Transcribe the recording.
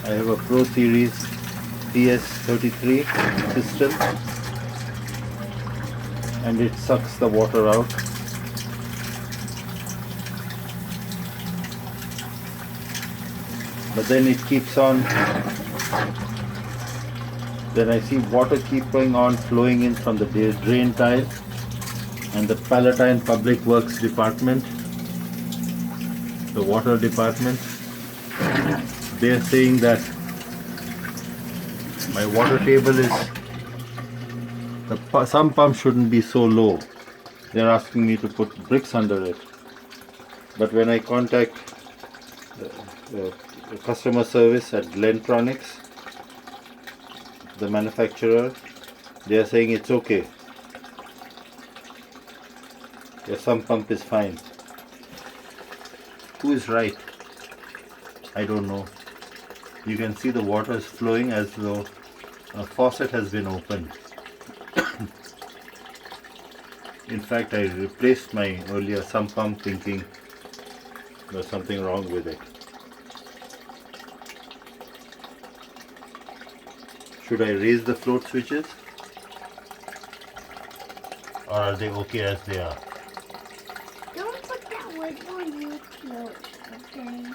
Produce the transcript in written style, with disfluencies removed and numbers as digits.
I have a Pro Series PS-C33 system, and it sucks the water out. But then it keeps on, then I see water keep going on flowing in from the drain tile, and the Palatine Public Works department, the water department, they are saying that my water table is, some pump shouldn't be so low. They're asking me to put bricks under it. But when I contact the customer service at Glentronics, the manufacturer, they are saying it's okay. Your sump pump is fine. Who is right? I don't know. You can see the water is flowing as though a faucet has been opened. In fact, I replaced my earlier sump pump thinking there's something wrong with it. Should I raise the float switches? Or are they okay as they are? Don't put that wood on your float, okay?